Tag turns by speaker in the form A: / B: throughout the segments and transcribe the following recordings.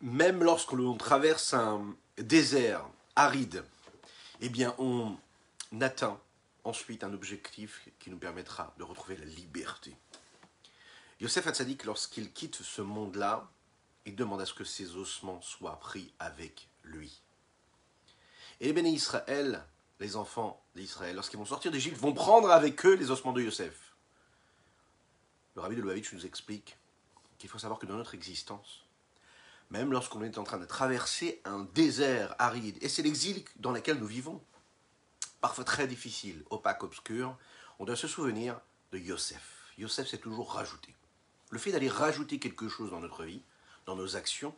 A: même lorsque l'on traverse un désert aride, eh bien, on atteint ensuite un objectif qui nous permettra de retrouver la liberté. Yosef Hatzadik, lorsqu'il quitte ce monde-là, il demande à ce que ses ossements soient pris avec lui. Et les béné Israël, les enfants d'Israël, lorsqu'ils vont sortir d'Égypte, vont prendre avec eux les ossements de Yosef. Le rabbi de Lubavitch nous explique qu'il faut savoir que dans notre existence, même lorsqu'on est en train de traverser un désert aride, et c'est l'exil dans lequel nous vivons, parfois très difficile, opaque, obscur, on doit se souvenir de Yosef. Yosef, c'est toujours rajouter. Le fait d'aller rajouter quelque chose dans notre vie, dans nos actions,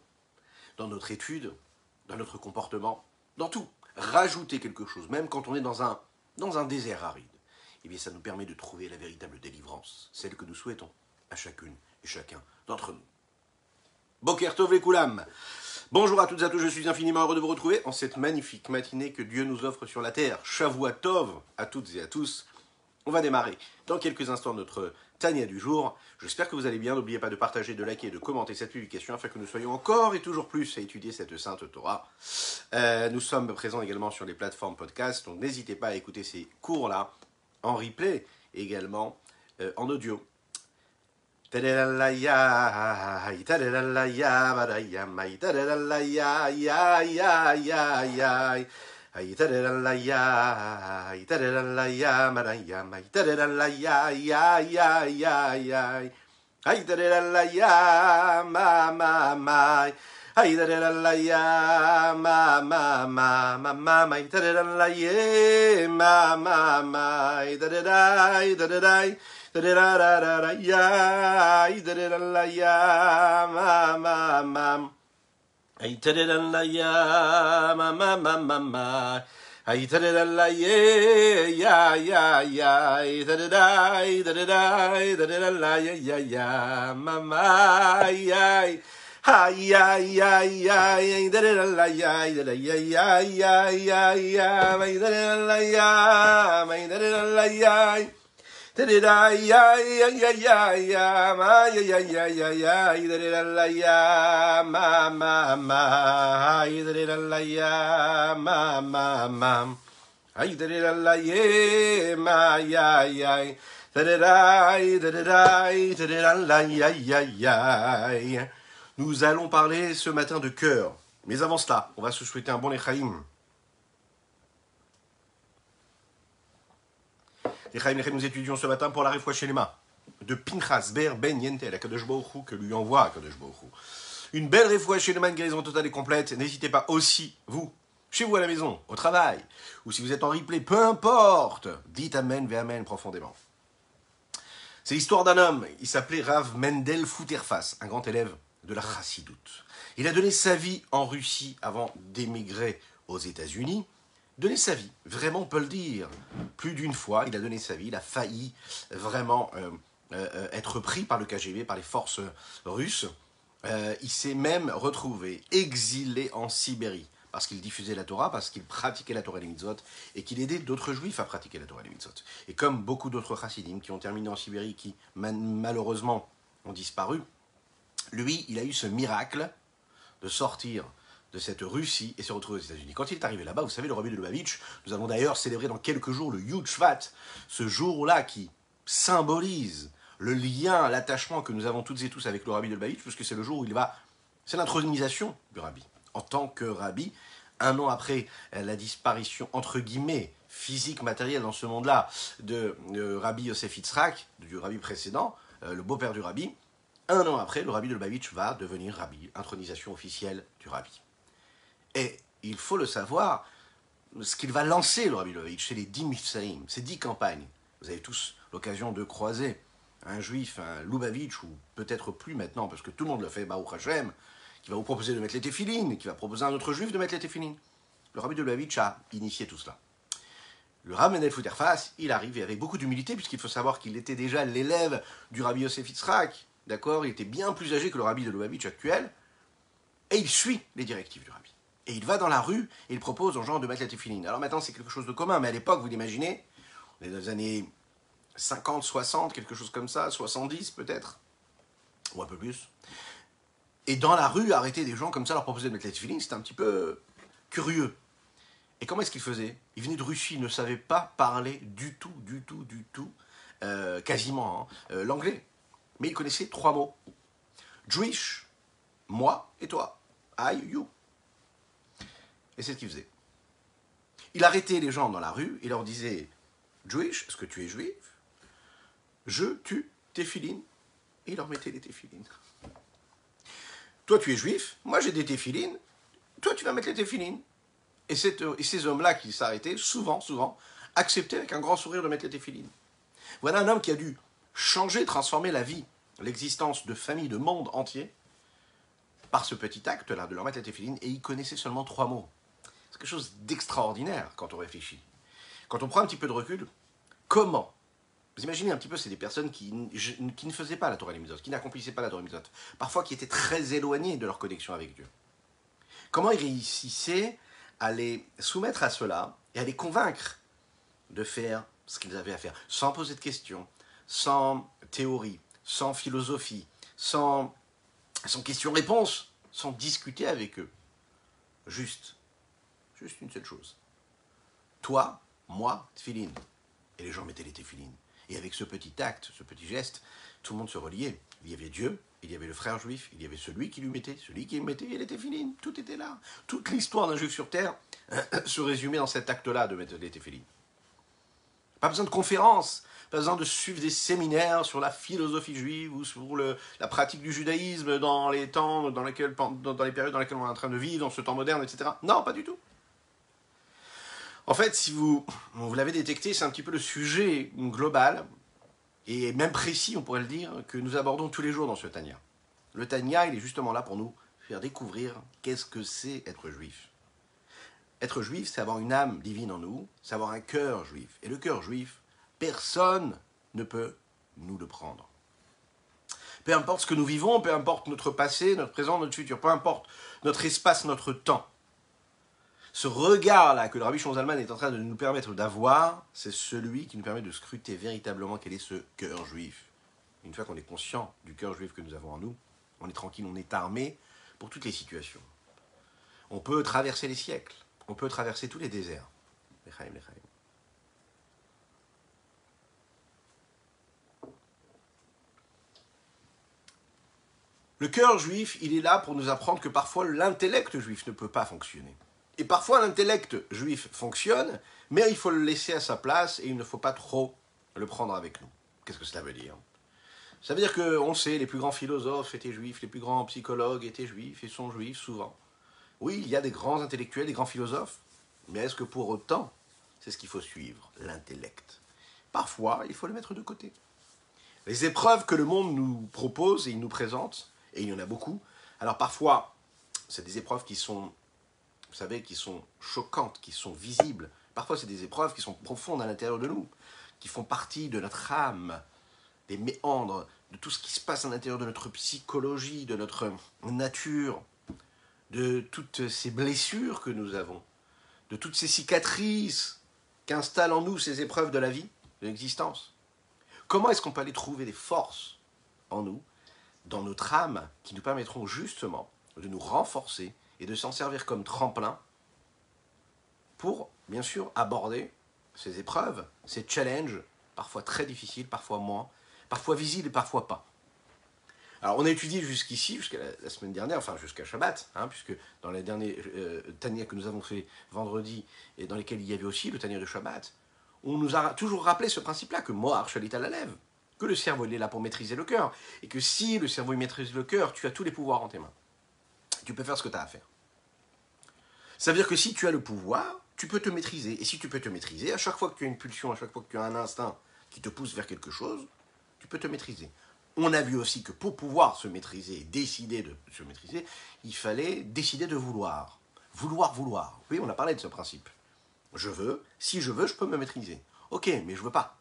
A: dans notre étude, dans notre comportement, dans tout. Rajouter quelque chose, même quand on est dans un désert aride, eh bien ça nous permet de trouver la véritable délivrance, celle que nous souhaitons à chacune et chacun d'entre nous. Boker Tov les Koulam. Bonjour à toutes et à tous, je suis infiniment heureux de vous retrouver en cette magnifique matinée que Dieu nous offre sur la terre. Shavua Tov à toutes et à tous. On va démarrer dans quelques instants notre Tania du jour. J'espère que vous allez bien. N'oubliez pas de partager, de liker et de commenter cette publication afin que nous soyons encore et toujours plus à étudier cette sainte Torah. Nous sommes présents également sur les plateformes podcast, donc n'hésitez pas à écouter ces cours-là en replay et également en audio. Nous allons parler ce matin de cœur. Mais avant cela, on va se souhaiter un bon Lechaim. Lechaim, nous étudions ce matin pour la Refoua Shelema de Pinchas Ber Ben Yentel, à Kadosh Baruch Hu, que lui envoie Kadosh Baruch Hu. Une belle Refoua Shelema, une guérison totale et complète. N'hésitez pas aussi, vous, chez vous à la maison, au travail, ou si vous êtes en replay, peu importe, dites Amen ve Amen profondément. C'est l'histoire d'un homme, il s'appelait Rav Mendel Fouterfas, un grand élève de la Chassidoute. Il a donné sa vie en Russie avant d'émigrer aux États-Unis. Donner sa vie, vraiment on peut le dire. Plus d'une fois, il a donné sa vie, il a failli vraiment être pris par le KGB, par les forces russes. Il s'est même retrouvé exilé en Sibérie, parce qu'il diffusait la Torah, parce qu'il pratiquait la Torah et les mitzvot, et qu'il aidait d'autres juifs à pratiquer la Torah et les mitzvot. Et comme beaucoup d'autres chassidim qui ont terminé en Sibérie, qui malheureusement ont disparu, lui, il a eu ce miracle de sortir de cette Russie et se retrouver aux États-Unis. Quand il est arrivé là-bas, vous savez, le rabbi de Lubavitch, nous allons d'ailleurs célébrer dans quelques jours le Yud Shvat, ce jour-là qui symbolise le lien, l'attachement que nous avons toutes et tous avec le rabbi de Lubavitch, puisque c'est le jour où c'est l'intronisation du rabbi. En tant que rabbi, un an après la disparition, entre guillemets, physique, matérielle dans ce monde-là, de rabbi Yosef Yitzhak, du rabbi précédent, le beau-père du rabbi, un an après, le rabbi de Lubavitch va devenir rabbi, intronisation officielle du rabbi. Et il faut le savoir, ce qu'il va lancer, le rabbi de Lubavitch, c'est les 10 Mifsaïm, ces 10 campagnes. Vous avez tous l'occasion de croiser un juif, un Lubavitch, ou peut-être plus maintenant, parce que tout le monde le fait, Baruch Hashem, qui va vous proposer de mettre les téphilines, qui va proposer à un autre juif de mettre les téphilines. Le rabbi de Lubavitch a initié tout cela. Le Rav Mendel Fouterfas, il arrive, et avec beaucoup d'humilité, puisqu'il faut savoir qu'il était déjà l'élève du rabbi Yosef Yitzhak, d'accord, il était bien plus âgé que le rabbi de Lubavitch actuel, et il suit les directives du rabbi. Et il va dans la rue et il propose aux gens de mettre la téphilines. Alors maintenant c'est quelque chose de commun, mais à l'époque, vous l'imaginez, on est dans les années 50, 60, quelque chose comme ça, 70 peut-être, ou un peu plus. Et dans la rue, arrêter des gens comme ça, leur proposer de mettre les téfilines, c'était un petit peu curieux. Et comment est-ce qu'ils faisaient? Ils venaient de Russie, ils ne savaient pas parler du tout, quasiment, l'anglais. Mais ils connaissaient 3 mots. Jewish, moi et toi. I, you. Et c'est ce qu'il faisait. Il arrêtait les gens dans la rue et leur disait Jewish, est-ce que tu es juif? Je, tu, téfilines. Et il leur mettait les téfilines. Toi, tu es juif, moi j'ai des téfilines, toi tu vas mettre les téfilines. Et ces hommes-là qui s'arrêtaient, souvent, acceptaient avec un grand sourire de mettre les téfilines. Voilà un homme qui a dû changer, transformer la vie, l'existence de familles, de monde entier, par ce petit acte-là, de leur mettre les téfilines, et il connaissait seulement 3 mots. C'est quelque chose d'extraordinaire quand on réfléchit. Quand on prend un petit peu de recul, comment? Vous imaginez un petit peu, c'est des personnes qui ne faisaient pas la Torah et les Mitzvot, qui n'accomplissaient pas la Torah et les Mitzvot, parfois qui étaient très éloignés de leur connexion avec Dieu. Comment ils réussissaient à les soumettre à cela et à les convaincre de faire ce qu'ils avaient à faire, sans poser de questions, sans théorie, sans philosophie, sans questions-réponses, sans discuter avec eux. Juste une seule chose. Toi, moi, tefilin. Et les gens mettaient les téfilines. Et avec ce petit acte, ce petit geste, tout le monde se reliait. Il y avait Dieu, il y avait le frère juif, il y avait celui qui lui mettait, celui qui mettait, et les téfilines. Tout était là. Toute l'histoire d'un juif sur terre se résumait dans cet acte-là de mettre les téfilines. Pas besoin de conférences, pas besoin de suivre des séminaires sur la philosophie juive ou sur la pratique du judaïsme dans les temps, dans les périodes dans lesquelles on est en train de vivre, dans ce temps moderne, etc. Non, pas du tout. En fait, si vous l'avez détecté, c'est un petit peu le sujet global, et même précis, on pourrait le dire, que nous abordons tous les jours dans ce Tanya. Le Tanya, il est justement là pour nous faire découvrir qu'est-ce que c'est être juif. Être juif, c'est avoir une âme divine en nous, c'est avoir un cœur juif. Et le cœur juif, personne ne peut nous le prendre. Peu importe ce que nous vivons, peu importe notre passé, notre présent, notre futur, peu importe notre espace, notre temps. Ce regard-là que le Rabbi Shlomo Zalman est en train de nous permettre d'avoir, c'est celui qui nous permet de scruter véritablement quel est ce cœur juif. Une fois qu'on est conscient du cœur juif que nous avons en nous, on est tranquille, on est armé pour toutes les situations. On peut traverser les siècles, on peut traverser tous les déserts. Lechaim, lechaim. Le cœur juif, il est là pour nous apprendre que parfois l'intellect juif ne peut pas fonctionner. Et parfois l'intellect juif fonctionne, mais il faut le laisser à sa place et il ne faut pas trop le prendre avec nous. Qu'est-ce que cela veut dire? Ça veut dire qu'on sait, les plus grands philosophes étaient juifs, les plus grands psychologues étaient juifs et sont juifs souvent. Oui, il y a des grands intellectuels, des grands philosophes, mais est-ce que pour autant, c'est ce qu'il faut suivre, l'intellect? Parfois, il faut le mettre de côté. Les épreuves que le monde nous propose et il nous présente, et il y en a beaucoup, alors parfois, c'est des épreuves qui sont, vous savez, qui sont choquantes, qui sont visibles. Parfois, c'est des épreuves qui sont profondes à l'intérieur de nous, qui font partie de notre âme, des méandres, de tout ce qui se passe à l'intérieur de notre psychologie, de notre nature, de toutes ces blessures que nous avons, de toutes ces cicatrices qu'installent en nous ces épreuves de la vie, de l'existence. Comment est-ce qu'on peut aller trouver des forces en nous, dans notre âme, qui nous permettront justement de nous renforcer et de s'en servir comme tremplin pour, bien sûr, aborder ces épreuves, ces challenges, parfois très difficiles, parfois moins, parfois visibles et parfois pas. Alors, on a étudié jusqu'ici, jusqu'à la semaine dernière, enfin jusqu'à Shabbat, puisque dans les derniers Tanya que nous avons fait vendredi, et dans lesquels il y avait aussi le Tanya de Shabbat, on nous a toujours rappelé ce principe-là, que Moar Shalit à la lèvre, que le cerveau il est là pour maîtriser le cœur, et que si le cerveau il maîtrise le cœur, tu as tous les pouvoirs en tes mains. Tu peux faire ce que tu as à faire. Ça veut dire que si tu as le pouvoir, tu peux te maîtriser. Et si tu peux te maîtriser, à chaque fois que tu as une pulsion, à chaque fois que tu as un instinct qui te pousse vers quelque chose, tu peux te maîtriser. On a vu aussi que pour pouvoir se maîtriser, décider de se maîtriser, il fallait décider de vouloir. Vouloir. Oui, on a parlé de ce principe. Je veux, si je veux, je peux me maîtriser. Ok, mais je veux pas.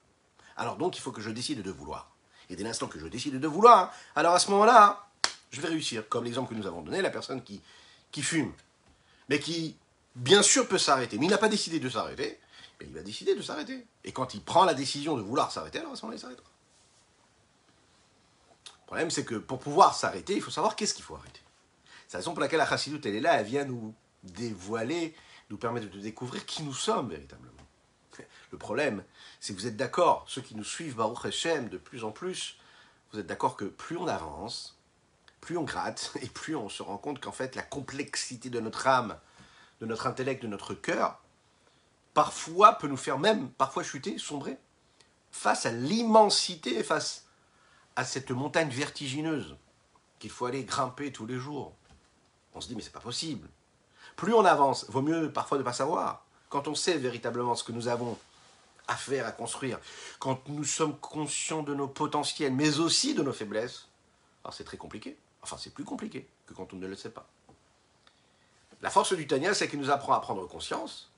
A: Alors donc, il faut que je décide de vouloir. Et dès l'instant que je décide de vouloir, alors à ce moment-là, je vais réussir. Comme l'exemple que nous avons donné, la personne qui fume, mais qui, bien sûr, peut s'arrêter, mais il n'a pas décidé de s'arrêter, mais il va décider de s'arrêter. Et quand il prend la décision de vouloir s'arrêter, alors à ce moment-là, il s'arrêtera. Le problème, c'est que pour pouvoir s'arrêter, il faut savoir qu'est-ce qu'il faut arrêter. C'est la raison pour laquelle la Chassidut, elle est là, elle vient nous dévoiler, nous permettre de découvrir qui nous sommes véritablement. Le problème, c'est que vous êtes d'accord, ceux qui nous suivent, Baruch Hashem, de plus en plus, vous êtes d'accord que plus on avance, plus on gratte, et plus on se rend compte qu'en fait, la complexité de notre âme, de notre intellect, de notre cœur, parfois peut nous faire même, parfois chuter, sombrer, face à l'immensité, face à cette montagne vertigineuse qu'il faut aller grimper tous les jours. On se dit, mais c'est pas possible. Plus on avance, vaut mieux parfois ne pas savoir. Quand on sait véritablement ce que nous avons à faire, à construire, quand nous sommes conscients de nos potentiels, mais aussi de nos faiblesses, alors c'est très compliqué. Enfin, c'est plus compliqué que quand on ne le sait pas. La force du Tanya, c'est qu'il nous apprend à prendre conscience,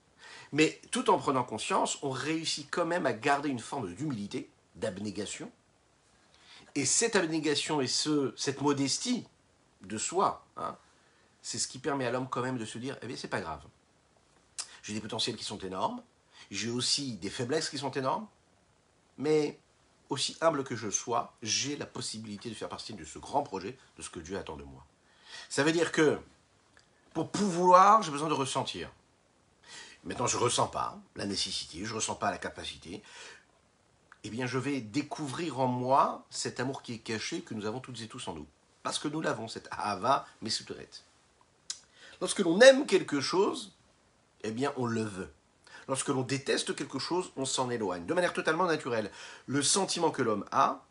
A: mais tout en prenant conscience, on réussit quand même à garder une forme d'humilité, d'abnégation. Et cette abnégation et cette modestie de soi, hein, c'est ce qui permet à l'homme quand même de se dire, eh bien, c'est pas grave. J'ai des potentiels qui sont énormes, j'ai aussi des faiblesses qui sont énormes, mais aussi humble que je sois, j'ai la possibilité de faire partie de ce grand projet, de ce que Dieu attend de moi. Ça veut dire que, pour pouvoir, j'ai besoin de ressentir. Maintenant, je ne ressens pas la nécessité, je ne ressens pas la capacité. Eh bien, je vais découvrir en moi cet amour qui est caché, que nous avons toutes et tous en nous. Parce que nous l'avons, cette Ahava Mesuteret. Lorsque l'on aime quelque chose, eh bien, on le veut. Lorsque l'on déteste quelque chose, on s'en éloigne. De manière totalement naturelle. Le sentiment que l'homme a,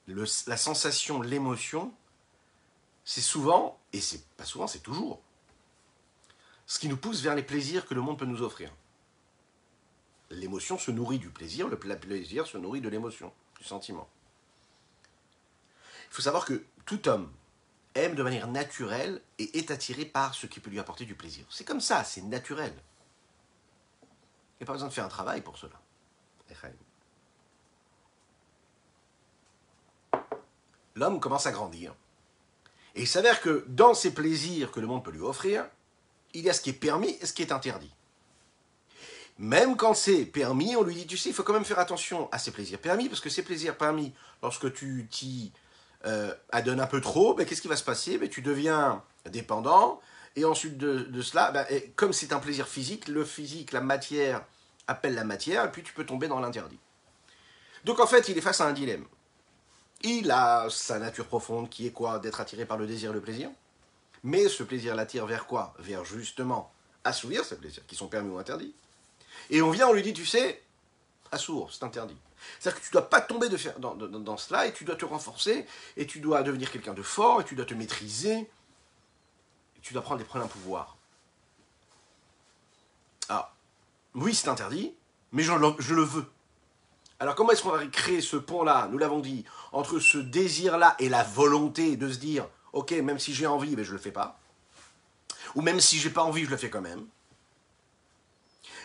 A: la sensation, l'émotion, c'est souvent, et c'est pas souvent, c'est toujours, ce qui nous pousse vers les plaisirs que le monde peut nous offrir. L'émotion se nourrit du plaisir, le plaisir se nourrit de l'émotion, du sentiment. Il faut savoir que tout homme aime de manière naturelle et est attiré par ce qui peut lui apporter du plaisir. C'est comme ça, c'est naturel. Il n'y a pas besoin de faire un travail pour cela. L'homme commence à grandir. Et il s'avère que dans ces plaisirs que le monde peut lui offrir, il y a ce qui est permis et ce qui est interdit. Même quand c'est permis, on lui dit, tu sais, il faut quand même faire attention à ces plaisirs permis, parce que ces plaisirs permis, lorsque tu t'y adonnes un peu trop, ben, qu'est-ce qui va se passer? Ben, tu deviens dépendant, et ensuite de cela, ben, comme c'est un plaisir physique, le physique, la matière appelle la matière, et puis tu peux tomber dans l'interdit. Donc en fait, il est face à un dilemme. Il a sa nature profonde qui est quoi? D'être attiré par le désir et le plaisir. Mais ce plaisir l'attire vers quoi? Vers justement assouvir ces plaisirs qui sont permis ou interdits. Et on vient, on lui dit, tu sais, assour, c'est interdit. C'est-à-dire que tu ne dois pas tomber dans cela, et tu dois te renforcer, et tu dois devenir quelqu'un de fort, et tu dois te maîtriser, et tu dois prendre un pouvoir. Alors, oui, c'est interdit, mais je le veux. Alors comment est-ce qu'on va créer ce pont-là, nous l'avons dit, entre ce désir-là et la volonté de se dire, ok, même si j'ai envie, mais je ne le fais pas, ou même si j'ai pas envie, je le fais quand même.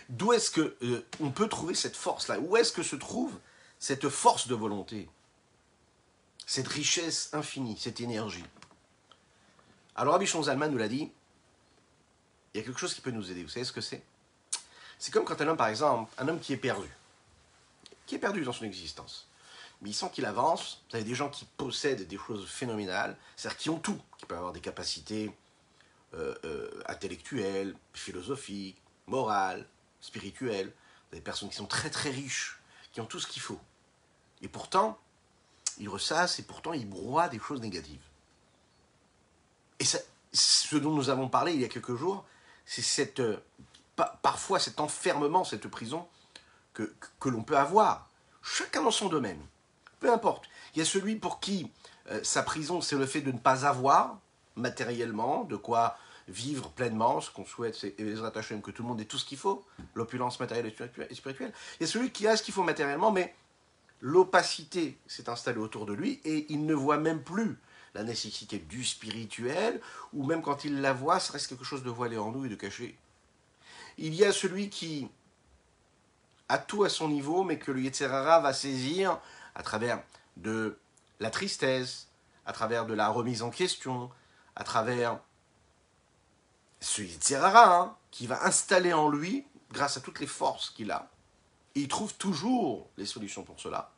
A: D'où est-ce que on peut trouver cette force-là? Où est-ce que se trouve cette force de volonté? Cette richesse infinie, cette énergie. Alors Rabbi Shlomo Zalman nous l'a dit, il y a quelque chose qui peut nous aider. Vous savez ce que c'est? C'est comme quand un homme, par exemple, un homme qui est perdu dans son existence. Mais il sent qu'il avance. Vous avez des gens qui possèdent des choses phénoménales, c'est-à-dire qui ont tout, qui peuvent avoir des capacités intellectuelles, philosophiques, morales, spirituelles. Vous avez des personnes qui sont très très riches, qui ont tout ce qu'il faut. Et pourtant, ils ressassent et pourtant ils broient des choses négatives. Et ça, ce dont nous avons parlé il y a quelques jours, c'est parfois cet enfermement, cette prison que l'on peut avoir, chacun dans son domaine, peu importe. Il y a celui pour qui sa prison, c'est le fait de ne pas avoir matériellement de quoi vivre pleinement. Ce qu'on souhaite, c'est que tout le monde ait tout ce qu'il faut, l'opulence matérielle et spirituelle. Il y a celui qui a ce qu'il faut matériellement, mais l'opacité s'est installée autour de lui et il ne voit même plus la nécessité du spirituel, ou même quand il la voit, ça reste quelque chose de voilé en nous et de caché. Il y a celui qui a tout à son niveau, mais que le Yetzer Hara va saisir à travers de la tristesse, à travers de la remise en question, à travers ce Yetzer Hara qui va installer en lui, grâce à toutes les forces qu'il a, et il trouve toujours les solutions pour cela,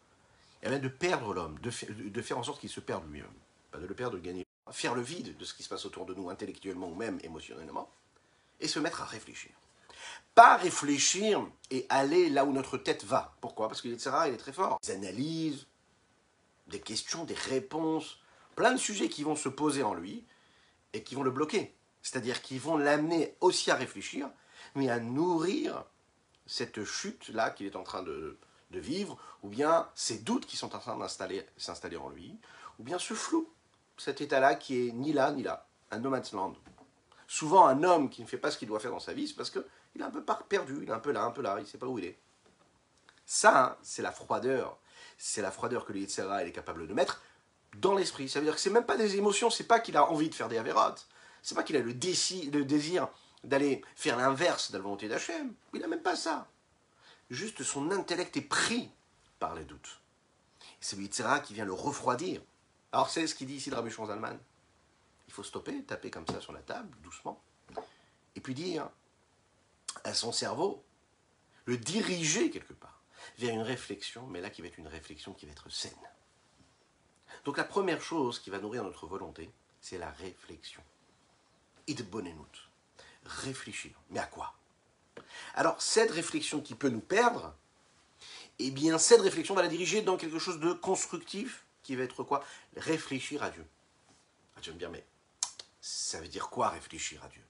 A: et bien de perdre l'homme, de faire en sorte qu'il se perde lui-même, pas de le perdre, de le gagner. faire le vide de ce qui se passe autour de nous intellectuellement ou même émotionnellement, et se mettre à réfléchir. Pas réfléchir et aller là où notre tête va. Pourquoi? Parce que l'Yetzirah, il est très fort. Des analyses, des questions, des réponses, plein de sujets qui vont se poser en lui et qui vont le bloquer. C'est-à-dire qui vont l'amener aussi à réfléchir, mais à nourrir cette chute-là qu'il est en train de vivre, ou bien ces doutes qui sont en train s'installer en lui, ou bien ce flou, cet état-là qui est ni là ni là, un no man's land. Souvent, un homme qui ne fait pas ce qu'il doit faire dans sa vie, c'est parce qu'il est un peu perdu, il est un peu là, il ne sait pas où il est. Ça, hein, c'est la froideur. C'est la froideur que le Yetzirah est capable de mettre dans l'esprit. Ça veut dire que ce n'est même pas des émotions, c'est pas qu'il a envie de faire des avérotes, c'est pas qu'il a le désir d'aller faire l'inverse de la volonté d'Hachem. Il n'a même pas ça. Juste son intellect est pris par les doutes. C'est le Yetzirah qui vient le refroidir. Alors c'est ce qu'il dit ici de Rabbi Shimon Zalman. Il faut stopper, taper comme ça sur la table, doucement, et puis dire à son cerveau, le diriger quelque part vers une réflexion, mais là qui va être une réflexion qui va être saine. Donc la première chose qui va nourrir notre volonté, c'est la réflexion. Idbonenut. Réfléchir. Mais à quoi? Alors cette réflexion qui peut nous perdre, eh bien cette réflexion va la diriger dans quelque chose de constructif, qui va être quoi? Réfléchir à Dieu. Ah, tu vas me dire, mais ça veut dire quoi réfléchir à Dieu?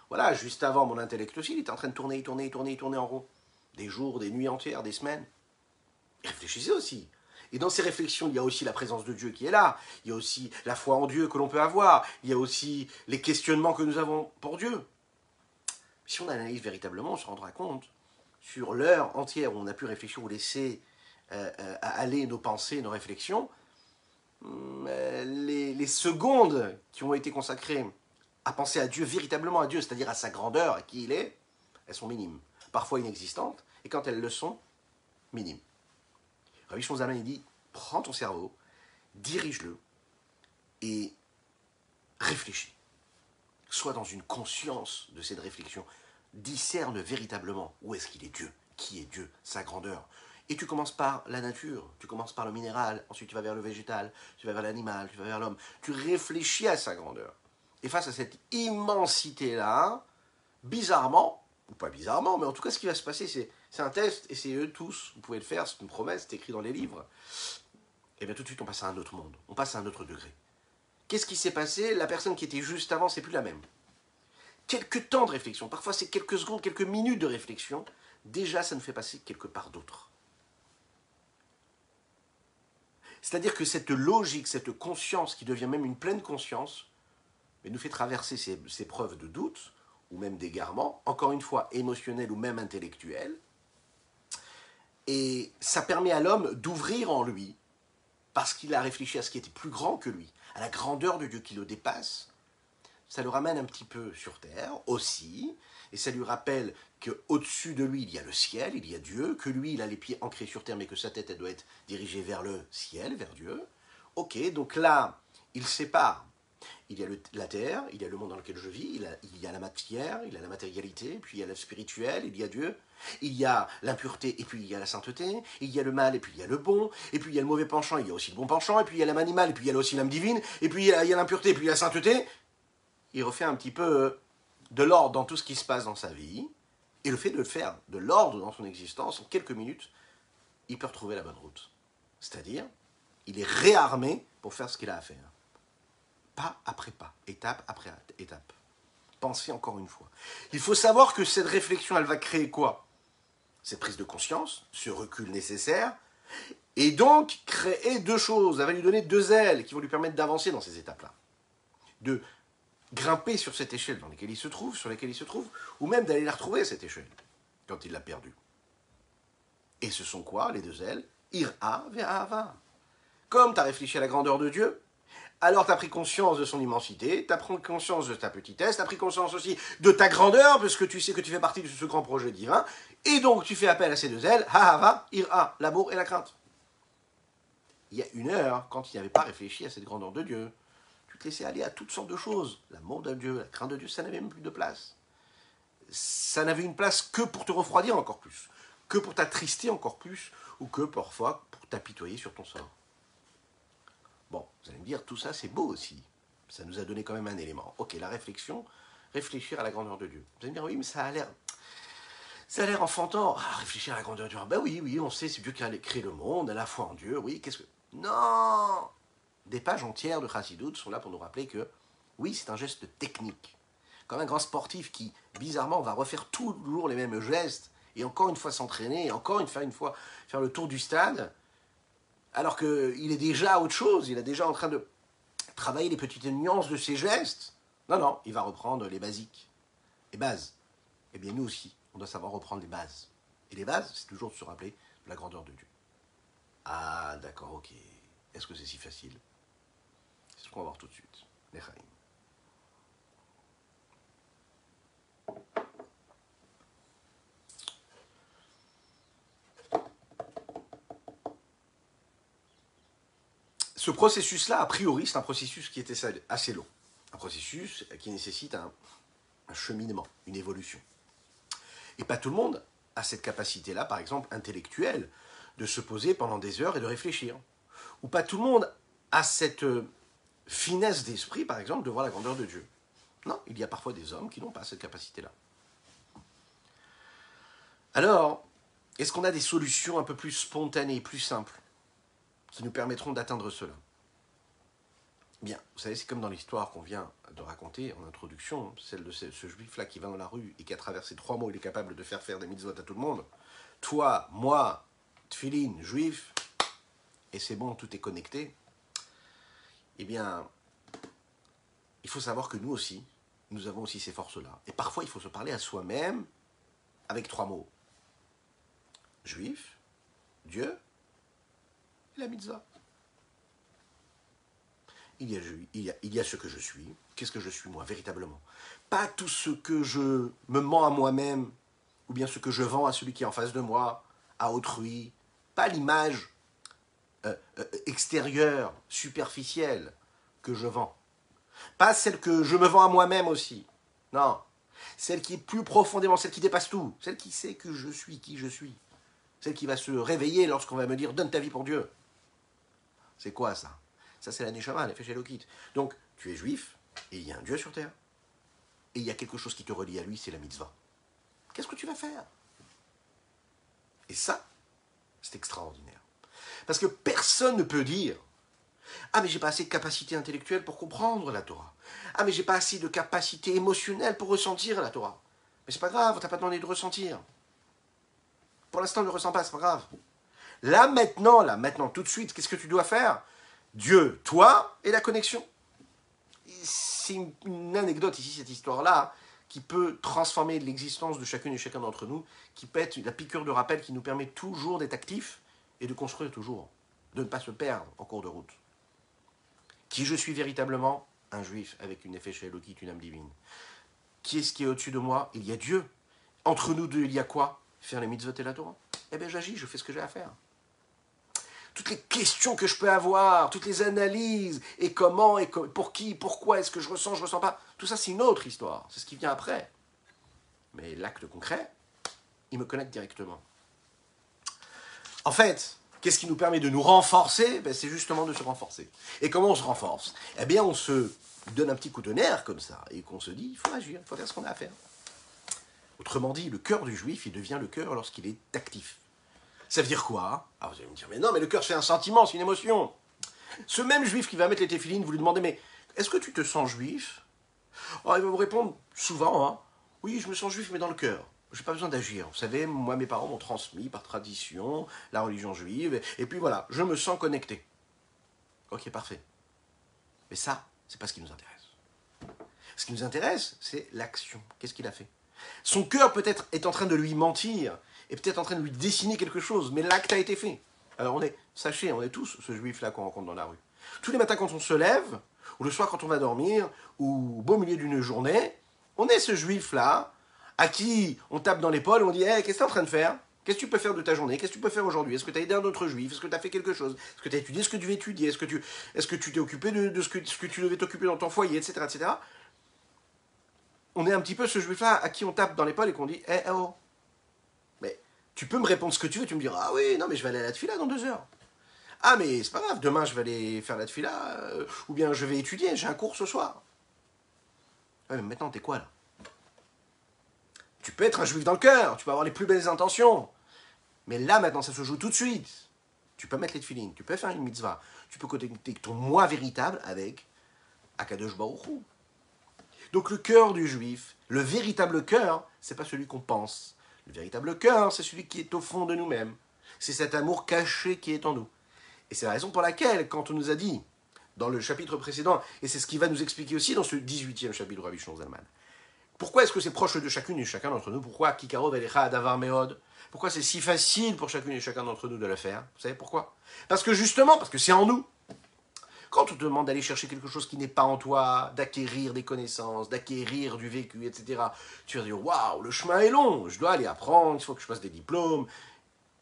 A: Voilà, juste avant, mon intellect aussi, il était en train de tourner en rond. Des jours, des nuits entières, des semaines. Réfléchissez aussi. Et dans ces réflexions, il y a aussi la présence de Dieu qui est là. Il y a aussi la foi en Dieu que l'on peut avoir. Il y a aussi les questionnements que nous avons pour Dieu. Si on analyse véritablement, on se rendra compte, sur l'heure entière où on a pu réfléchir ou laisser aller nos pensées, nos réflexions, les secondes qui ont été consacrées à penser à Dieu, véritablement à Dieu, c'est-à-dire à sa grandeur, à qui il est, elles sont minimes. Parfois inexistantes, et quand elles le sont, minimes. Rabbi Shimon Zalman, il dit, prends ton cerveau, dirige-le, et réfléchis. Sois dans une conscience de cette réflexion. Discerne véritablement où est-ce qu'il est Dieu, qui est Dieu, sa grandeur. Et tu commences par la nature, tu commences par le minéral, ensuite tu vas vers le végétal, tu vas vers l'animal, tu vas vers l'homme. Tu réfléchis à sa grandeur. Et face à cette immensité-là, bizarrement, ou pas bizarrement, mais en tout cas ce qui va se passer, c'est un test, et c'est eux tous, vous pouvez le faire, c'est une promesse, c'est écrit dans les livres. Et bien tout de suite on passe à un autre monde, on passe à un autre degré. Qu'est-ce qui s'est passé? La personne qui était juste avant, c'est plus la même. Quelques temps de réflexion, parfois c'est quelques secondes, quelques minutes de réflexion, déjà ça nous fait passer quelque part d'autre. C'est-à-dire que cette logique, cette conscience qui devient même une pleine conscience, mais nous fait traverser ces preuves de doute, ou même d'égarement, encore une fois émotionnels ou même intellectuels, et ça permet à l'homme d'ouvrir en lui, parce qu'il a réfléchi à ce qui était plus grand que lui, à la grandeur de Dieu qui le dépasse. Ça le ramène un petit peu sur terre aussi, et ça lui rappelle qu'au-dessus de lui, il y a le ciel, il y a Dieu, que lui, il a les pieds ancrés sur terre, mais que sa tête, elle doit être dirigée vers le ciel, vers Dieu. Ok, donc là, il sépare. Il y a la terre, il y a le monde dans lequel je vis, il y a la matière, il y a la matérialité, puis il y a le spirituel, il y a Dieu, il y a l'impureté, et puis il y a la sainteté, il y a le mal, et puis il y a le bon, et puis il y a le mauvais penchant, il y a aussi le bon penchant, et puis il y a l'âme animale, et puis il y a aussi l'âme divine, et puis il y a l'impureté, et puis il y a la sainteté. Il refait un petit peu de l'ordre dans tout ce qui se passe dans sa vie, et le fait de faire de l'ordre dans son existence, en quelques minutes, il peut retrouver la bonne route. C'est-à-dire, il est réarmé pour faire ce qu'il a à faire. Pas après pas, étape après étape. Pensez encore une fois. Il faut savoir que cette réflexion, elle va créer quoi? Cette prise de conscience, ce recul nécessaire, et donc créer deux choses. Elle va lui donner deux ailes qui vont lui permettre d'avancer dans ces étapes-là. De grimper sur cette échelle dans laquelle il se trouve, sur laquelle il se trouve, ou même d'aller la retrouver, cette échelle, quand il l'a perdue. Et ce sont quoi, les deux ailes? Ira ve'ahava. Comme tu as réfléchi à la grandeur de Dieu, alors tu as pris conscience de son immensité, tu as pris conscience de ta petitesse, tu as pris conscience aussi de ta grandeur, parce que tu sais que tu fais partie de ce grand projet divin, et donc tu fais appel à ces deux ailes, ha'ava, ira, l'amour et la crainte. Il y a une heure, quand il n'avait pas réfléchi à cette grandeur de Dieu, tu te laissais aller à toutes sortes de choses. L'amour de Dieu, la crainte de Dieu, ça n'avait même plus de place. Ça n'avait une place que pour te refroidir encore plus, que pour t'attrister encore plus, ou que parfois pour t'apitoyer sur ton sort. Bon, vous allez me dire, tout ça c'est beau aussi. Ça nous a donné quand même un élément. Ok, la réflexion, réfléchir à la grandeur de Dieu. Vous allez me dire, oui, mais ça a l'air enfantin. Ah, réfléchir à la grandeur de Dieu. Ben oui, oui, on sait, c'est Dieu qui a créé le monde, à la foi en Dieu. Oui, qu'est-ce que... Non. Des pages entières de Chassidut sont là pour nous rappeler que, oui, c'est un geste technique. Comme un grand sportif qui, bizarrement, va refaire toujours les mêmes gestes, et encore une fois s'entraîner, et encore une fois faire le tour du stade, alors qu'il est déjà à autre chose, il est déjà en train de travailler les petites nuances de ses gestes. Non, non, il va reprendre les basiques, les bases. Eh bien, nous aussi, on doit savoir reprendre les bases. Et les bases, c'est toujours de se rappeler de la grandeur de Dieu. Ah, d'accord, ok. Est-ce que c'est si facile? C'est ce qu'on va voir tout de suite. Nechaim. Ce processus-là, a priori, c'est un processus qui était assez long. Un processus qui nécessite un cheminement, une évolution. Et pas tout le monde a cette capacité-là, par exemple, intellectuelle, de se poser pendant des heures et de réfléchir. Ou pas tout le monde a cette finesse d'esprit, par exemple, de voir la grandeur de Dieu. Non, il y a parfois des hommes qui n'ont pas cette capacité-là. Alors, est-ce qu'on a des solutions un peu plus spontanées, plus simples, qui nous permettront d'atteindre cela? Bien, vous savez, c'est comme dans l'histoire qu'on vient de raconter en introduction, celle de ce juif-là qui va dans la rue et qui, à travers ces 3 mots, il est capable de faire des mitzvot à tout le monde. Toi, moi, tfilin, juif, et c'est bon, tout est connecté. Eh bien, il faut savoir que nous aussi, nous avons aussi ces forces-là. Et parfois, il faut se parler à soi-même avec 3 mots. Juif, Dieu et la mitzvah. Il y a ce que je suis. Qu'est-ce que je suis moi, véritablement? Pas tout ce que je me mens à moi-même, ou bien ce que je vends à celui qui est en face de moi, à autrui. Pas l'image extérieure, superficielle que je vends. Pas celle que je me vends à moi-même aussi. Non. Celle qui est plus profondément, celle qui dépasse tout. Celle qui sait que je suis qui je suis. Celle qui va se réveiller lorsqu'on va me dire « donne ta vie pour Dieu ». C'est quoi ça? Ça, c'est la Neshama, la Nefesh Elokit. Donc, tu es juif, et il y a un Dieu sur terre. Et il y a quelque chose qui te relie à lui, c'est la mitzvah. Qu'est-ce que tu vas faire? Et ça, c'est extraordinaire. Parce que personne ne peut dire « Ah, mais j'ai pas assez de capacité intellectuelle pour comprendre la Torah. Ah, mais j'ai pas assez de capacité émotionnelle pour ressentir la Torah. » Mais c'est pas grave, on t'a pas demandé de ressentir. Pour l'instant, ne le ressens pas, c'est pas grave. Là, maintenant, tout de suite, qu'est-ce que tu dois faire? Dieu, toi et la connexion. C'est une anecdote ici, cette histoire-là, qui peut transformer l'existence de chacune et chacun d'entre nous, qui peut être la piqûre de rappel qui nous permet toujours d'être actifs et de construire toujours, de ne pas se perdre en cours de route. Qui je suis véritablement? Un juif avec une Nefesh Elokit, une âme divine. Qui est-ce qui est au-dessus de moi? Il y a Dieu. Entre nous deux, il y a quoi? Faire les mitzvot et la Torah. Eh bien, j'agis, je fais ce que j'ai à faire. Toutes les questions que je peux avoir, toutes les analyses, et comment, et pour qui, pourquoi, est-ce que je ressens pas, tout ça c'est une autre histoire, c'est ce qui vient après. Mais l'acte concret, il me connecte directement. En fait, qu'est-ce qui nous permet de nous renforcer? C'est justement de se renforcer. Et comment on se renforce? Eh bien, on se donne un petit coup de nerf comme ça, et qu'on se dit, il faut agir, il faut faire ce qu'on a à faire. Autrement dit, le cœur du juif, il devient le cœur lorsqu'il est actif. Ça veut dire quoi? Alors vous allez me dire, mais non, mais le cœur c'est un sentiment, c'est une émotion. Ce même juif qui va mettre les téphilines, vous lui demandez, mais est-ce que tu te sens juif? Oh, il va vous répondre souvent, hein, oui, je me sens juif, mais dans le cœur. Je n'ai pas besoin d'agir. Vous savez, moi, mes parents m'ont transmis par tradition la religion juive, et puis voilà, je me sens connecté. Ok, parfait. Mais ça, c'est pas ce qui nous intéresse. Ce qui nous intéresse, c'est l'action. Qu'est-ce qu'il a fait? Son cœur peut-être est en train de lui mentir, est peut-être en train de lui dessiner quelque chose, mais l'acte a été fait. Alors sachez, on est tous ce juif-là qu'on rencontre dans la rue. Tous les matins quand on se lève, ou le soir quand on va dormir, ou au beau milieu d'une journée, on est ce juif-là, à qui on tape dans l'épaule et on dit hey, « qu'est-ce que tu es en train de faire? Qu'est-ce que tu peux faire de ta journée? Qu'est-ce que tu peux faire aujourd'hui? Est-ce que tu as aidé un autre juif? Est-ce que tu as fait quelque chose? Est-ce que tu as étudié ce que tu veux étudier? Est-ce que tu t'es occupé de ce que tu devais t'occuper dans ton foyer, etc. etc. » On est un petit peu ce juif-là à qui on tape dans l'épaule et qu'on dit hey, « oh, mais tu peux me répondre ce que tu veux, tu me diras, ah oui, non, mais je vais aller à la tefila dans 2 heures. Ah, mais c'est pas grave, demain je vais aller faire la tefila, ou bien je vais étudier, j'ai un cours ce soir. Ouais, mais maintenant, t'es quoi là? Tu peux être un juif dans le cœur, tu peux avoir les plus belles intentions. Mais là, maintenant, ça se joue tout de suite. Tu peux mettre les tefilines, tu peux faire une mitzvah, tu peux connecter ton moi véritable avec Akadosh Baruch Hu. Donc le cœur du juif, le véritable cœur, c'est pas celui qu'on pense. Le véritable cœur, c'est celui qui est au fond de nous-mêmes. C'est cet amour caché qui est en nous. Et c'est la raison pour laquelle, quand on nous a dit, dans le chapitre précédent, et c'est ce qui va nous expliquer aussi dans ce 18e chapitre de Rabbi Shlomo Zalman, pourquoi est-ce que c'est proche de chacune et chacun d'entre nous? Pourquoi Kikarov Elecha Adavar Meod? Pourquoi c'est si facile pour chacune et chacun d'entre nous de le faire? Vous savez pourquoi? Parce que justement, parce que c'est en nous. Quand on te demande d'aller chercher quelque chose qui n'est pas en toi, d'acquérir des connaissances, d'acquérir du vécu, etc., tu vas dire waouh, le chemin est long, je dois aller apprendre, il faut que je passe des diplômes.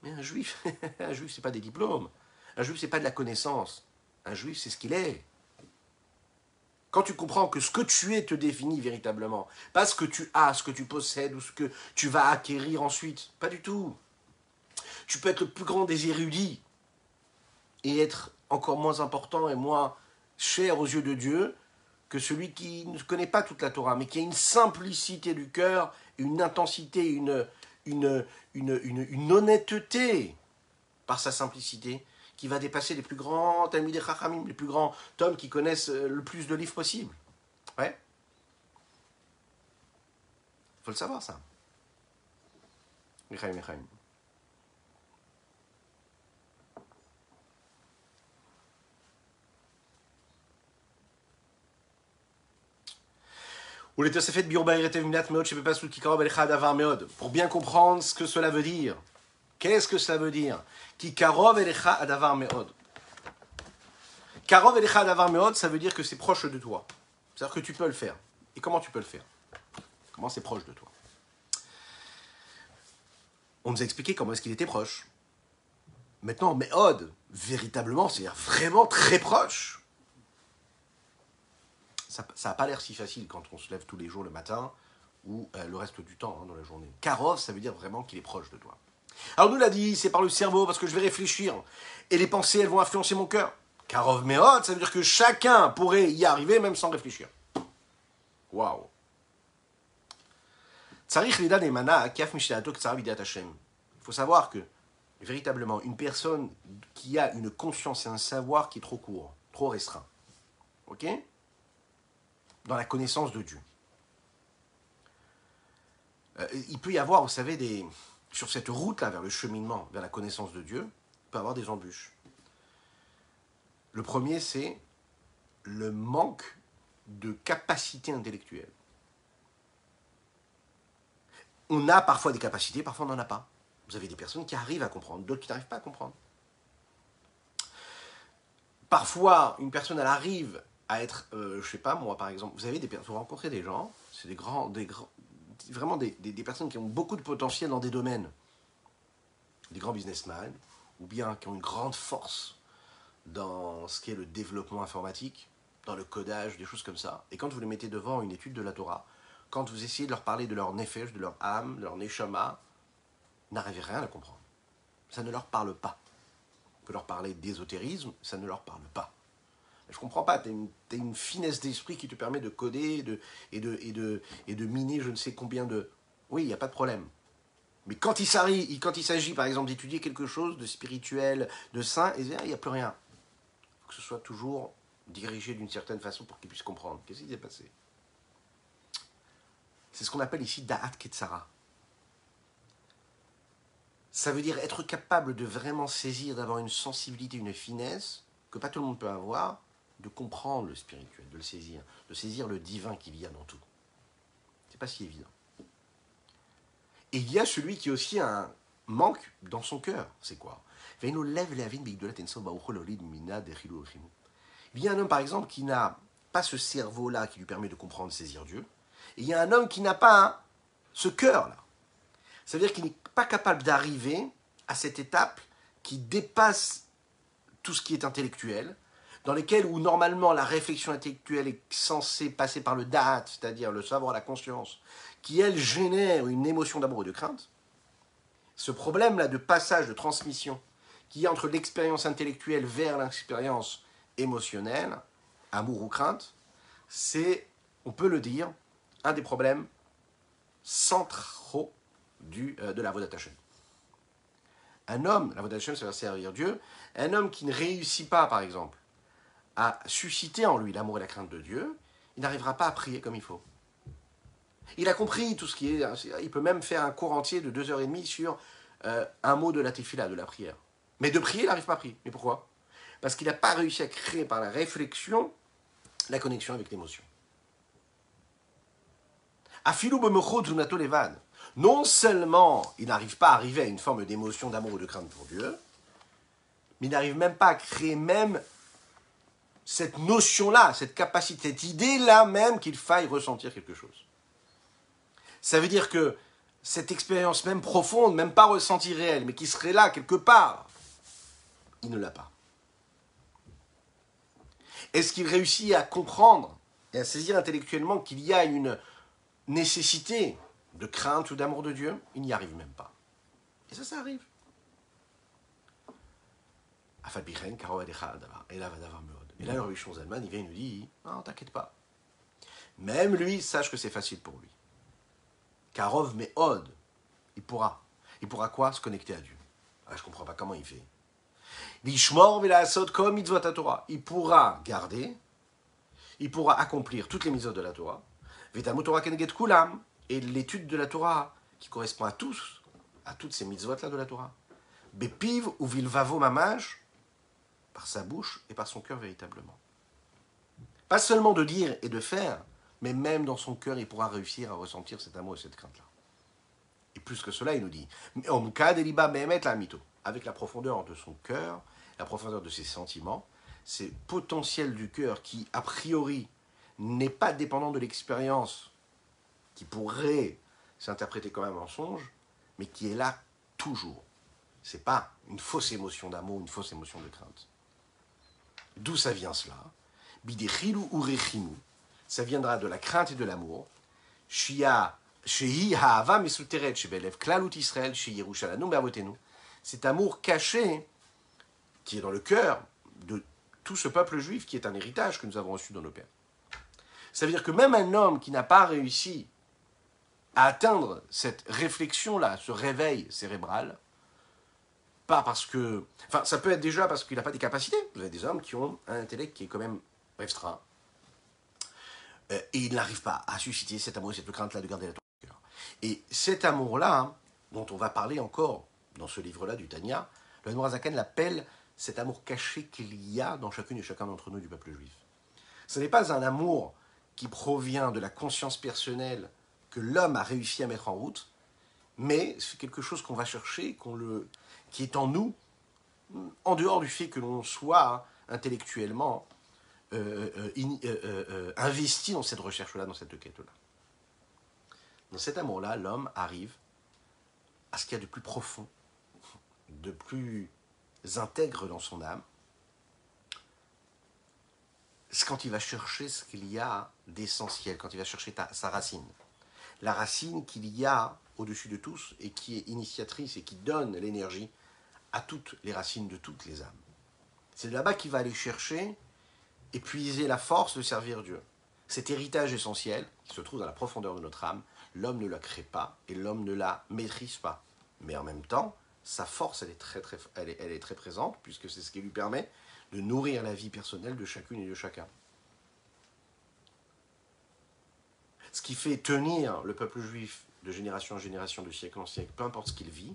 A: Mais un juif, un juif, c'est pas des diplômes. Un juif, c'est pas de la connaissance. Un juif, c'est ce qu'il est. Quand tu comprends que ce que tu es te définit véritablement, pas ce que tu as, ce que tu possèdes ou ce que tu vas acquérir ensuite, pas du tout. Tu peux être le plus grand des érudits et être encore moins important et moins cher aux yeux de Dieu que celui qui ne connaît pas toute la Torah, mais qui a une simplicité du cœur, une intensité, une honnêteté par sa simplicité, qui va dépasser les plus grands Talmidei Chachamim, les plus grands hommes qui connaissent le plus de livres possible. Ouais. Faut le savoir, ça. Michaim, Michaim. Pour bien comprendre ce que cela veut dire. Qu'est-ce que cela veut dire? Ki karov elecha adavar meod. Karov elecha adavar meod, ça veut dire que c'est proche de toi. C'est-à-dire que tu peux le faire. Et comment tu peux le faire? Comment c'est proche de toi? On nous a expliqué comment est-ce qu'il était proche. Maintenant, meod, véritablement, c'est-à-dire vraiment très proche. Ça n'a pas l'air si facile quand on se lève tous les jours le matin ou le reste du temps dans la journée. Karov, ça veut dire vraiment qu'il est proche de toi. Alors nous l'a dit, c'est par le cerveau parce que je vais réfléchir et les pensées elles vont influencer mon cœur. Karov Meod, ça veut dire que chacun pourrait y arriver même sans réfléchir. Waouh. Il faut savoir que véritablement une personne qui a une conscience et un savoir qui est trop court, trop restreint, ok, dans la connaissance de Dieu. Il peut y avoir, vous savez, sur cette route-là, vers le cheminement, vers la connaissance de Dieu, il peut y avoir des embûches. Le premier, c'est le manque de capacité intellectuelle. On a parfois des capacités, parfois on n'en a pas. Vous avez des personnes qui arrivent à comprendre, d'autres qui n'arrivent pas à comprendre. Parfois, une personne, elle arrive à être, je sais pas, moi par exemple, vous rencontrez des gens, c'est vraiment des personnes qui ont beaucoup de potentiel dans des domaines, des grands businessmen, ou bien qui ont une grande force dans ce qui est le développement informatique, dans le codage, des choses comme ça. Et quand vous les mettez devant une étude de la Torah, quand vous essayez de leur parler de leur nefesh, de leur âme, de leur neshama, n'arrivez rien à comprendre. Ça ne leur parle pas. On peut leur parler d'ésotérisme, ça ne leur parle pas. Je comprends pas, tu as une finesse d'esprit qui te permet de coder et de miner je ne sais combien de... Oui, il n'y a pas de problème. Mais quand il s'agit par exemple d'étudier quelque chose de spirituel, de saint, il n'y a plus rien. Il faut que ce soit toujours dirigé d'une certaine façon pour qu'ils puissent comprendre. Qu'est-ce qui s'est passé? C'est ce qu'on appelle ici Da'at Ketzara. Ça veut dire être capable de vraiment saisir, d'avoir une sensibilité, une finesse que pas tout le monde peut avoir, de comprendre le spirituel, de le saisir, de saisir le divin qu'il y a dans tout. C'est pas si évident. Et il y a celui qui aussi a un manque dans son cœur. C'est quoi? Il y a un homme par exemple qui n'a pas ce cerveau-là qui lui permet de comprendre, saisir Dieu. Et il y a un homme qui n'a pas ce cœur-là. Ça veut dire qu'il n'est pas capable d'arriver à cette étape qui dépasse tout ce qui est intellectuel, dans lesquels où normalement la réflexion intellectuelle est censée passer par le da'at, c'est-à-dire le savoir, la conscience, qui elle génère une émotion d'amour et de crainte. Ce problème-là de passage, de transmission, qu'il y a entre l'expérience intellectuelle vers l'expérience émotionnelle, amour ou crainte, c'est, on peut le dire, un des problèmes centraux de la Avodat Hashem. Un homme, la Avodat Hashem, ça va servir Dieu, un homme qui ne réussit pas, par exemple, à susciter en lui l'amour et la crainte de Dieu, il n'arrivera pas à prier comme il faut. Il a compris tout ce qui est... Il peut même faire un cours entier de 2h30 sur un mot de la tefila, de la prière. Mais de prier, il n'arrive pas à prier. Mais pourquoi? Parce qu'il n'a pas réussi à créer par la réflexion la connexion avec l'émotion. Afilou bemecho zunato levad. Non seulement il n'arrive pas à arriver à une forme d'émotion, d'amour ou de crainte pour Dieu, mais il n'arrive même pas à créer même cette notion-là, cette capacité, cette idée-là même qu'il faille ressentir quelque chose. Ça veut dire que cette expérience même profonde, même pas ressentie réelle, mais qui serait là quelque part, il ne l'a pas. Est-ce qu'il réussit à comprendre et à saisir intellectuellement qu'il y a une nécessité de crainte ou d'amour de Dieu? Il n'y arrive même pas. Et ça arrive. Et là, le Rabbi Shimon Zalman, il vient et nous dit, non, t'inquiète pas. Même lui, sache que c'est facile pour lui. Karov Me'od, il pourra. Il pourra quoi? Se connecter à Dieu. Ah, je ne comprends pas comment il fait. L'ishmor ve'la'asot kom mitzvot Torah. Il pourra garder, il pourra accomplir toutes les mitzvot de la Torah. V'tamut Torah keneget kulam. Et l'étude de la Torah, qui correspond à tous, à toutes ces mitzvot-là de la Torah. Bepiv ou vilvavo mamash, par sa bouche et par son cœur véritablement. Pas seulement de dire et de faire, mais même dans son cœur, il pourra réussir à ressentir cet amour et cette crainte-là. Et plus que cela, il nous dit, avec la profondeur de son cœur, la profondeur de ses sentiments, ces potentiels du cœur qui, a priori, n'est pas dépendant de l'expérience, qui pourrait s'interpréter comme un mensonge, mais qui est là toujours. Ce n'est pas une fausse émotion d'amour, une fausse émotion de crainte. D'où ça vient cela? Bidechilu ou rechimu. Ça viendra de la crainte et de l'amour. Shia, shehi ha'ava mesuteret shebelev klalut Israël sheyerushalanu be'avotenu. Cet amour caché qui est dans le cœur de tout ce peuple juif qui est un héritage que nous avons reçu dans nos pères. Ça veut dire que même un homme qui n'a pas réussi à atteindre cette réflexion-là, ce réveil cérébral, pas parce que... Enfin, ça peut être déjà parce qu'il n'a pas des capacités. Vous avez des hommes qui ont un intellect qui est quand même restreint. Et il n'arrive pas à susciter cet amour et cette crainte-là de garder la Torah au cœur. Et cet amour-là, dont on va parler encore dans ce livre-là du Tanya, le Nourazakan l'appelle cet amour caché qu'il y a dans chacune et chacun d'entre nous du peuple juif. Ce n'est pas un amour qui provient de la conscience personnelle que l'homme a réussi à mettre en route, mais c'est quelque chose qu'on va chercher, qui est en nous, en dehors du fait que l'on soit intellectuellement investi dans cette recherche-là, dans cette quête-là. Dans cet amour-là, l'homme arrive à ce qu'il y a de plus profond, de plus intègre dans son âme, c'est quand il va chercher ce qu'il y a d'essentiel, quand il va chercher sa racine. La racine qu'il y a au-dessus de tous et qui est initiatrice et qui donne l'énergie à toutes les racines de toutes les âmes. C'est là-bas qu'il va aller chercher et puiser la force de servir Dieu. Cet héritage essentiel qui se trouve dans la profondeur de notre âme, l'homme ne la crée pas et l'homme ne la maîtrise pas. Mais en même temps, sa force, elle est très présente, puisque c'est ce qui lui permet de nourrir la vie personnelle de chacune et de chacun. Ce qui fait tenir le peuple juif de génération en génération, de siècle en siècle, peu importe ce qu'il vit,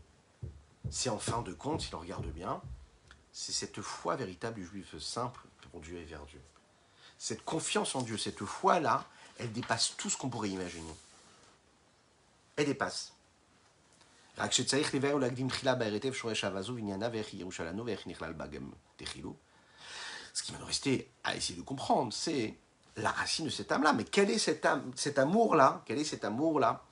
A: c'est en fin de compte, si l'on regarde bien, c'est cette foi véritable du juif simple pour Dieu et vers Dieu. Cette confiance en Dieu, cette foi-là, elle dépasse tout ce qu'on pourrait imaginer. Elle dépasse. Ce qui va nous rester à essayer de comprendre, c'est la racine de cette âme-là. Mais quel est cet amour-là? Quel est cet amour-là?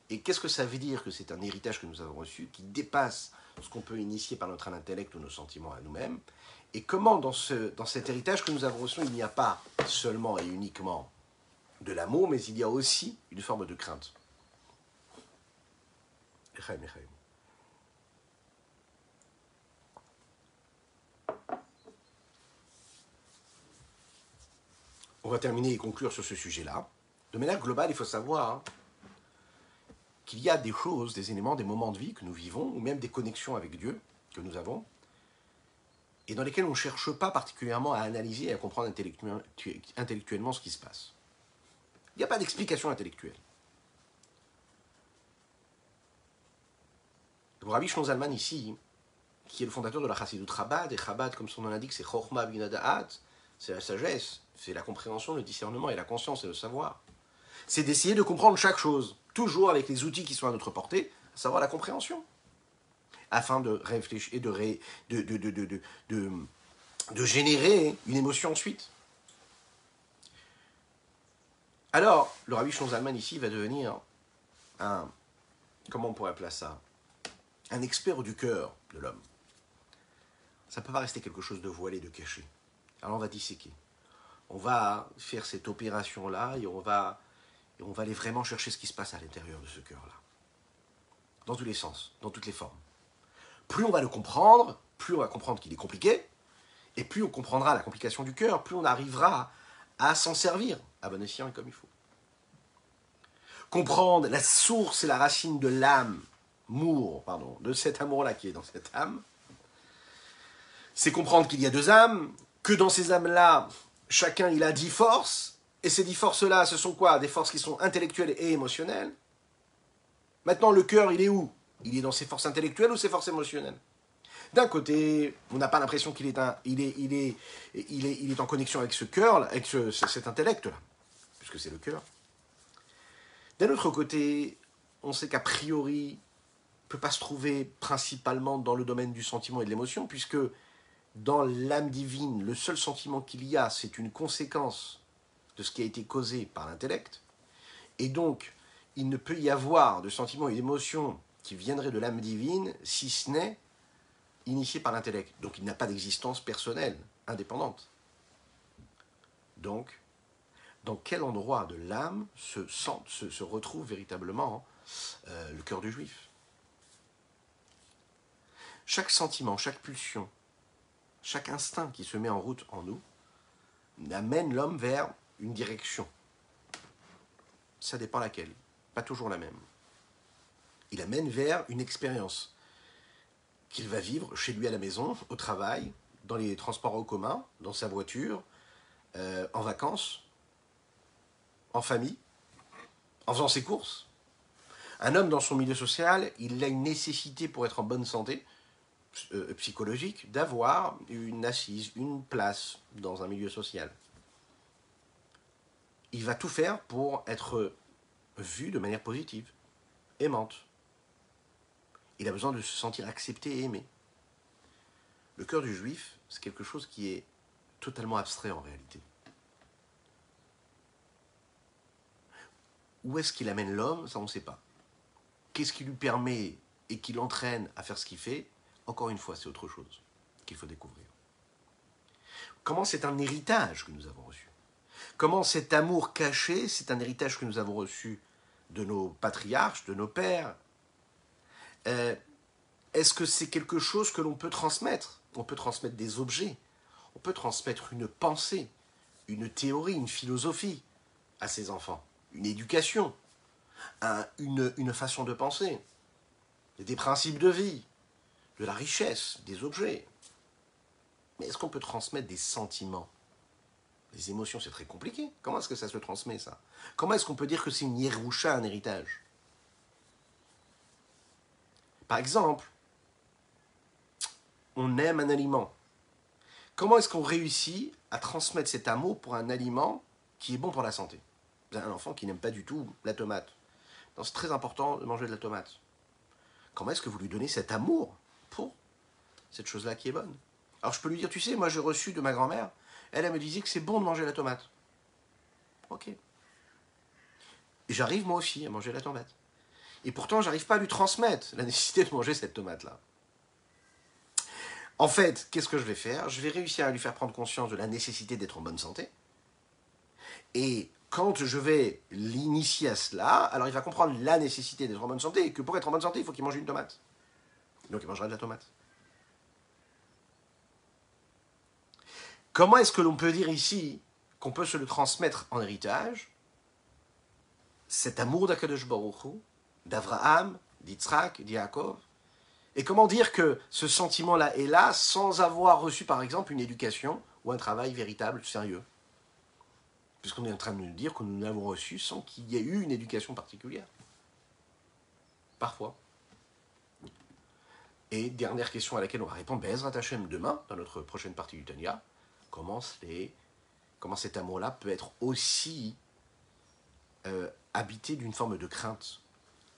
A: Et qu'est-ce que ça veut dire que c'est un héritage que nous avons reçu, qui dépasse ce qu'on peut initier par notre intellect ou nos sentiments à nous-mêmes? Et comment dans cet héritage que nous avons reçu, il n'y a pas seulement et uniquement de l'amour, mais il y a aussi une forme de crainte. on va terminer et conclure sur ce sujet-là. De manière globale, il faut savoir qu'il y a des choses, des éléments, des moments de vie que nous vivons, ou même des connexions avec Dieu que nous avons, et dans lesquels on ne cherche pas particulièrement à analyser et à comprendre intellectuellement ce qui se passe. Il n'y a pas d'explication intellectuelle. Le Rabbi Shlomo Zalman ici, qui est le fondateur de la Chassidut Chabad, et Chabad, comme son nom l'indique, c'est Chochma Bina Da'at, c'est la sagesse, c'est la compréhension, le discernement et la conscience et le savoir. C'est d'essayer de comprendre chaque chose, toujours avec les outils qui sont à notre portée, à savoir la compréhension, afin de réfléchir et de générer une émotion ensuite. Alors, le Rabbi Shlomo Zalman ici va devenir un, comment on pourrait appeler ça, un expert du cœur de l'homme. Ça ne peut pas rester quelque chose de voilé, de caché. Alors on va disséquer. On va faire cette opération-là et on va aller vraiment chercher ce qui se passe à l'intérieur de ce cœur-là. Dans tous les sens, dans toutes les formes. Plus on va le comprendre, plus on va comprendre qu'il est compliqué, et plus on comprendra la complication du cœur, plus on arrivera à s'en servir à bon escient et comme il faut. Comprendre la source et la racine de de cet amour-là qui est dans cette âme, c'est comprendre qu'il y a deux âmes, que dans ces âmes-là, chacun il a 10 forces, et ces 10 forces-là, ce sont quoi? Des forces qui sont intellectuelles et émotionnelles. Maintenant, le cœur, il est où? Il est dans ses forces intellectuelles ou ses forces émotionnelles? D'un côté, on n'a pas l'impression qu'il est, il est en connexion avec ce cœur, avec cet intellect-là, puisque c'est le cœur. D'un autre côté, on sait qu'a priori, il ne peut pas se trouver principalement dans le domaine du sentiment et de l'émotion, puisque dans l'âme divine, le seul sentiment qu'il y a, c'est une conséquence de ce qui a été causé par l'intellect. Et donc, il ne peut y avoir de sentiments et d'émotions qui viendraient de l'âme divine, si ce n'est initié par l'intellect. Donc, il n'a pas d'existence personnelle, indépendante. Donc, dans quel endroit de l'âme se retrouve véritablement le cœur du juif? Chaque sentiment, chaque pulsion, chaque instinct qui se met en route en nous amène l'homme vers une direction. Ça dépend laquelle, pas toujours la même. Il amène vers une expérience qu'il va vivre chez lui à la maison, au travail, dans les transports en commun, dans sa voiture, en vacances, en famille, en faisant ses courses. Un homme dans son milieu social, il a une nécessité pour être en bonne santé psychologique d'avoir une assise, une place dans un milieu social. Il va tout faire pour être vu de manière positive, aimante. Il a besoin de se sentir accepté et aimé. Le cœur du juif, c'est quelque chose qui est totalement abstrait en réalité. Où est-ce qu'il amène l'homme? Ça, on ne sait pas. Qu'est-ce qui lui permet et qui l'entraîne à faire ce qu'il fait? Encore une fois, c'est autre chose qu'il faut découvrir. Comment c'est un héritage que nous avons reçu? Comment cet amour caché, c'est un héritage que nous avons reçu de nos patriarches, de nos pères? Est-ce que c'est quelque chose que l'on peut transmettre? On peut transmettre des objets, on peut transmettre une pensée, une théorie, une philosophie à ses enfants, une éducation, une façon de penser, des principes de vie, de la richesse, des objets. Mais est-ce qu'on peut transmettre des sentiments? Les émotions, c'est très compliqué. Comment est-ce que ça se transmet, ça? Comment est-ce qu'on peut dire que c'est une Yerusha, un héritage? Par exemple, on aime un aliment. Comment est-ce qu'on réussit à transmettre cet amour pour un aliment qui est bon pour la santé? Vous avez un enfant qui n'aime pas du tout la tomate. Donc c'est très important de manger de la tomate. Comment est-ce que vous lui donnez cet amour pour cette chose-là qui est bonne? Alors je peux lui dire, tu sais, moi j'ai reçu de ma grand-mère, elle me disait que c'est bon de manger la tomate. Ok. Et j'arrive moi aussi à manger la tomate. Et pourtant, j'arrive pas à lui transmettre la nécessité de manger cette tomate-là. En fait, qu'est-ce que je vais faire? Je vais réussir à lui faire prendre conscience de la nécessité d'être en bonne santé. Et quand je vais l'initier à cela, alors il va comprendre la nécessité d'être en bonne santé, et que pour être en bonne santé, il faut qu'il mange une tomate. Donc il mangera de la tomate. Comment est-ce que l'on peut dire ici qu'on peut se le transmettre en héritage, cet amour d'Akadosh Baruch Hu, d'Avraham, d'Yitzhak, d'Yaakov. Et comment dire que ce sentiment-là est là sans avoir reçu, par exemple, une éducation ou un travail véritable, sérieux? Puisqu'on est en train de nous dire que nous l'avons reçu sans qu'il y ait eu une éducation particulière. Parfois. Et dernière question à laquelle on va répondre, Be'ezrat Hashem, demain, dans notre prochaine partie du Tanya, comment cet amour-là peut être aussi habité d'une forme de crainte.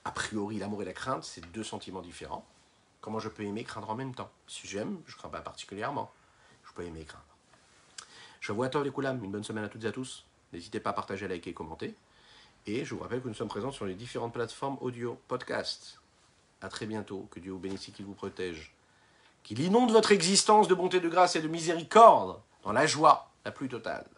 A: A priori, l'amour et la crainte, c'est deux sentiments différents. Comment je peux aimer et craindre en même temps? Si j'aime, je ne crains pas particulièrement. Je peux aimer et craindre. Je vous attends les Koulam, une bonne semaine à toutes et à tous. N'hésitez pas à partager, liker et commenter. Et je vous rappelle que nous sommes présents sur les différentes plateformes audio, podcast. À très bientôt. Que Dieu vous bénisse et qu'il vous protège. Qu'il inonde votre existence de bonté, de grâce et de miséricorde dans la joie la plus totale.